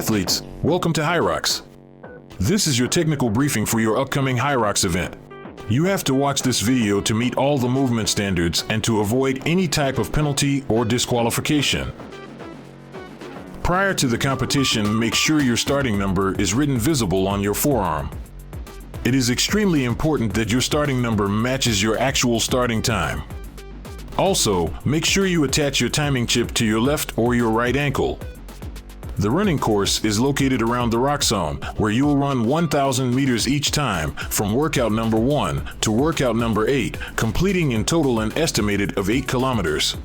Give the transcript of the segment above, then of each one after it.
athletes, welcome to Hyrox. This is your technical briefing for your upcoming Hyrox event. You have to watch this video to meet all the movement standards and to avoid any type of penalty or disqualification. Prior to the competition, make sure your starting number is written visible on your forearm. It is extremely important that your starting number matches your actual starting time. Also, make sure you attach your timing chip to your left or your right ankle. The running course is located around the rock zone, where you will run 1,000 meters each time from workout number 1 to workout number 8, completing in total an estimated of 8 kilometers.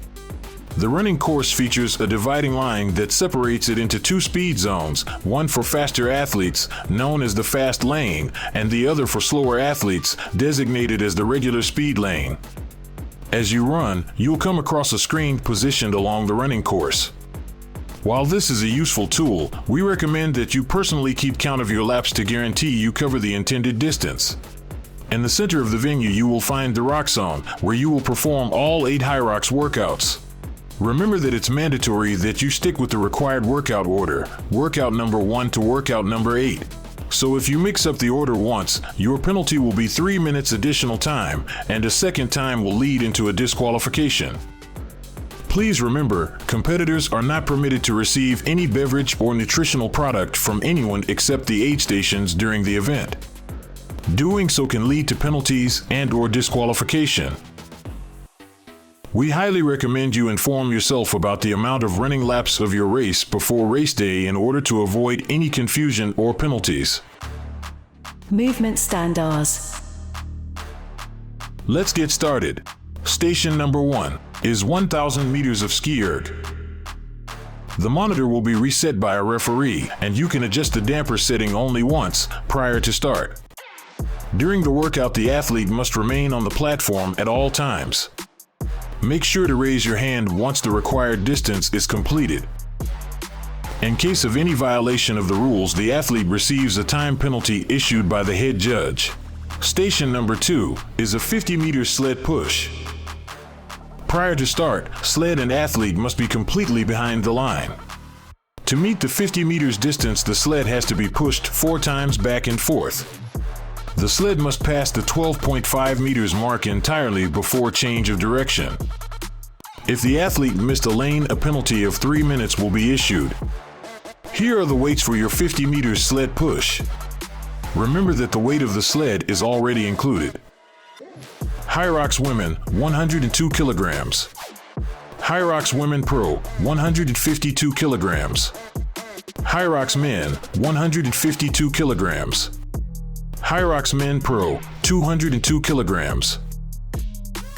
The running course features a dividing line that separates it into 2 speed zones, one for faster athletes, known as the fast lane, and the other for slower athletes, designated as the regular speed lane. As you run, you'll come across a screen positioned along the running course. While this is a useful tool, we recommend that you personally keep count of your laps to guarantee you cover the intended distance. In the center of the venue, you will find the rock zone, where you will perform all 8 Hyrox workouts. Remember that it's mandatory that you stick with the required workout order, workout number 1 to workout number 8. So if you mix up the order once, your penalty will be 3 minutes additional time, and a second time will lead into a disqualification. Please remember, competitors are not permitted to receive any beverage or nutritional product from anyone except the aid stations during the event. Doing so can lead to penalties and/or disqualification. We highly recommend you inform yourself about the amount of running laps of your race before race day in order to avoid any confusion or penalties. Movement standards. Let's get started. Station number 1 is 1,000 meters of ski erg. The monitor will be reset by a referee, and you can adjust the damper setting only once prior to start. During the workout, the athlete must remain on the platform at all times. Make sure to raise your hand once the required distance is completed. In case of any violation of the rules, the athlete receives a time penalty issued by the head judge. Station number 2 is a 50-meter sled push. Prior to start, sled and athlete must be completely behind the line. To meet the 50 meters distance, the sled has to be pushed 4 times back and forth. The sled must pass the 12.5 meters mark entirely before change of direction. If the athlete missed a lane, a penalty of 3 minutes will be issued. Here are the weights for your 50 meters sled push. Remember that the weight of the sled is already included. Hyrox Women, 102 kilograms. Hyrox Women Pro, 152 kilograms. Hyrox Men, 152 kilograms. Hyrox Men Pro, 202 kilograms.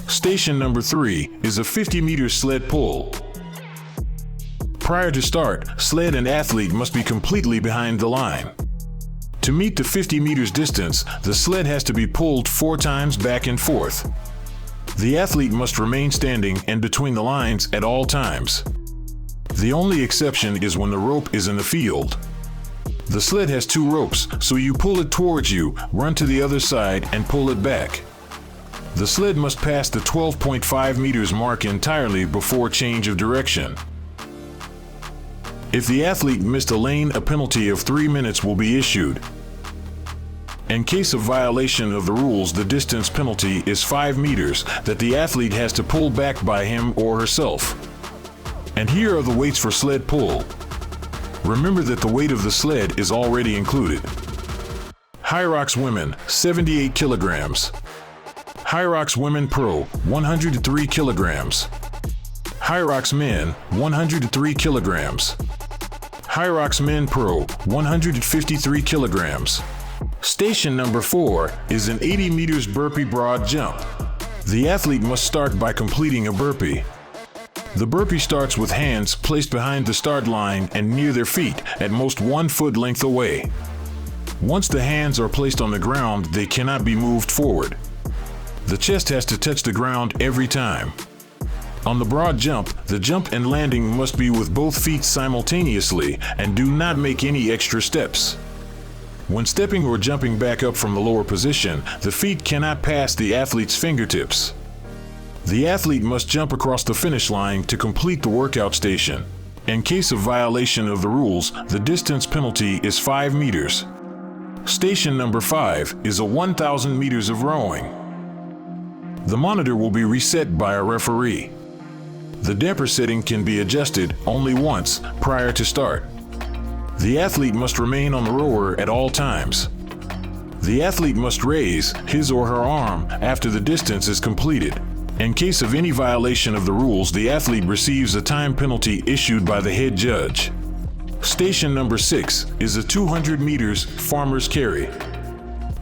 Station number 3 is a 50-meter sled pull. Prior to start, sled and athlete must be completely behind the line. To meet the 50 meters distance, the sled has to be pulled 4 times back and forth. The athlete must remain standing and between the lines at all times. The only exception is when the rope is in the field. The sled has 2 ropes, so you pull it towards you, run to the other side, and pull it back. The sled must pass the 12.5 meters mark entirely before change of direction. If the athlete missed a lane, a penalty of 3 minutes will be issued. In case of violation of the rules, the distance penalty is 5 meters that the athlete has to pull back by him or herself. And here are the weights for sled pull. Remember that the weight of the sled is already included. Hyrox Women, 78 kilograms. Hyrox Women Pro, 103 kilograms. Hyrox Men, 103 kilograms. Hyrox Men Pro, 153 kilograms. Station number 4 is an 80 meters burpee broad jump. The athlete must start by completing a burpee. The burpee starts with hands placed behind the start line and near their feet, at most 1 foot length away. Once the hands are placed on the ground, they cannot be moved forward. The chest has to touch the ground every time. On the broad jump, the jump and landing must be with both feet simultaneously, and do not make any extra steps. When stepping or jumping back up from the lower position, the feet cannot pass the athlete's fingertips. The athlete must jump across the finish line to complete the workout station. In case of violation of the rules, the distance penalty is 5 meters. Station number 5 is a 1,000 meters of rowing. The monitor will be reset by a referee. The damper setting can be adjusted only once prior to start. The athlete must remain on the rower at all times. The athlete must raise his or her arm after the distance is completed. In case of any violation of the rules, the athlete receives a time penalty issued by the head judge. Station number 6 is a 200 meters farmer's carry.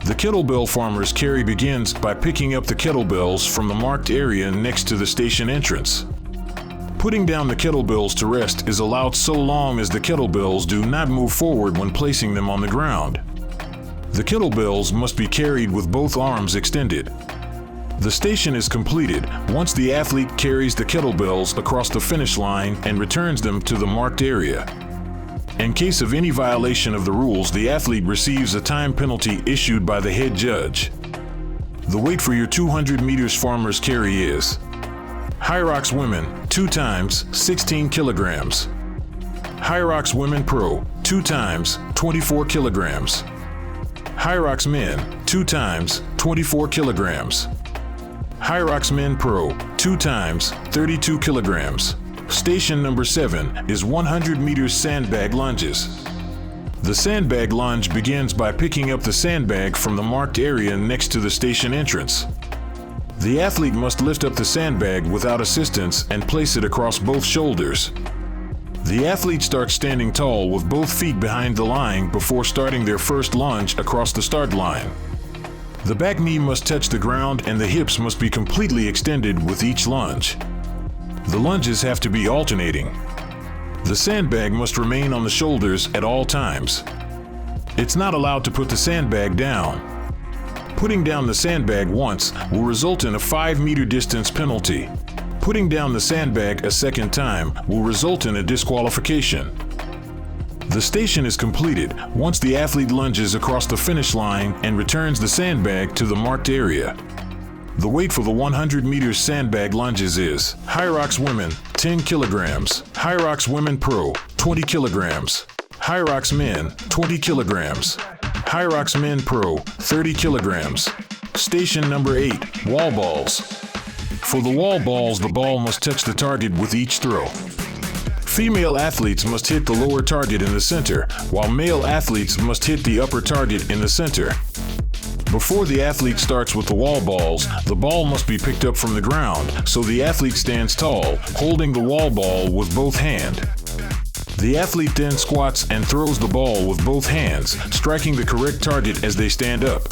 The kettlebell farmer's carry begins by picking up the kettlebells from the marked area next to the station entrance. Putting down the kettlebells to rest is allowed so long as the kettlebells do not move forward when placing them on the ground. The kettlebells must be carried with both arms extended. The station is completed once the athlete carries the kettlebells across the finish line and returns them to the marked area. In case of any violation of the rules, the athlete receives a time penalty issued by the head judge. The weight for your 200 meters farmer's carry is Hyrox Women 2 times 16 kilograms. Hyrox Women Pro 2 times 24 kilograms. Hyrox Men 2 times 24 kilograms. Hyrox Men Pro 2 times 32 kilograms. Station number 7 is 100 meters sandbag lunges. The sandbag lunge begins by picking up the sandbag from the marked area next to the station entrance. The athlete must lift up the sandbag without assistance and place it across both shoulders. The athlete starts standing tall with both feet behind the line before starting their first lunge across the start line. The back knee must touch the ground and the hips must be completely extended with each lunge. The lunges have to be alternating. The sandbag must remain on the shoulders at all times. It's not allowed to put the sandbag down. Putting down the sandbag once will result in a 5-meter distance penalty. Putting down the sandbag a second time will result in a disqualification. The station is completed once the athlete lunges across the finish line and returns the sandbag to the marked area. The weight for the 100 meters sandbag lunges is Hyrox Women 10 kilograms, Hyrox Women Pro 20 kilograms, Hyrox Men 20 kilograms, Hyrox Men Pro 30 kilograms. Station number 8, wall balls. For the wall balls, the ball must touch the target with each throw. Female athletes must hit the lower target in the center, while male athletes must hit the upper target in the center. Before the athlete starts with the wall balls, the ball must be picked up from the ground, so the athlete stands tall, holding the wall ball with both hands. The athlete then squats and throws the ball with both hands, striking the correct target as they stand up.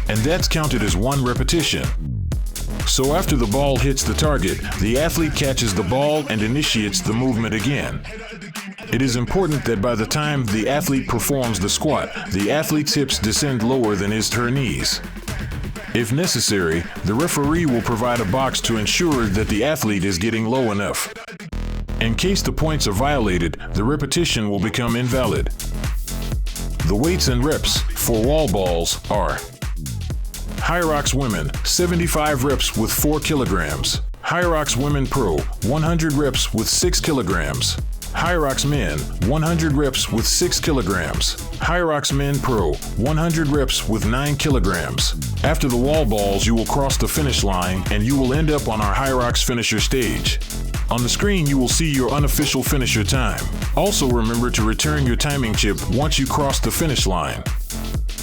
And that's counted as 1 repetition. So after the ball hits the target, the athlete catches the ball and initiates the movement again. It is important that by the time the athlete performs the squat, the athlete's hips descend lower than his/her knees. If necessary, the referee will provide a box to ensure that the athlete is getting low enough. In case the points are violated, the repetition will become invalid. The weights and reps for wall balls are Hyrox Women 75 reps with 4 kilograms. Hyrox Women Pro 100 reps with 6 kilograms. Hyrox Men 100 reps with 6 kilograms. Hyrox Men Pro 100 reps with 9 kilograms. After the wall balls, you will cross the finish line and you will end up on our Hyrox finisher stage. On the screen, you will see your unofficial finisher time. Also remember to return your timing chip once you cross the finish line.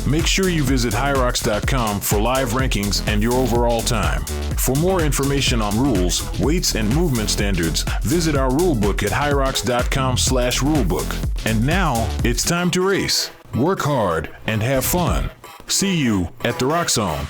Make sure you visit Hyrox.com for live rankings and your overall time. For more information on rules, weights, and movement standards, visit our rulebook at Hyrox.com/rulebook. And now, it's time to race. Work hard and have fun. See you at the Rock Zone.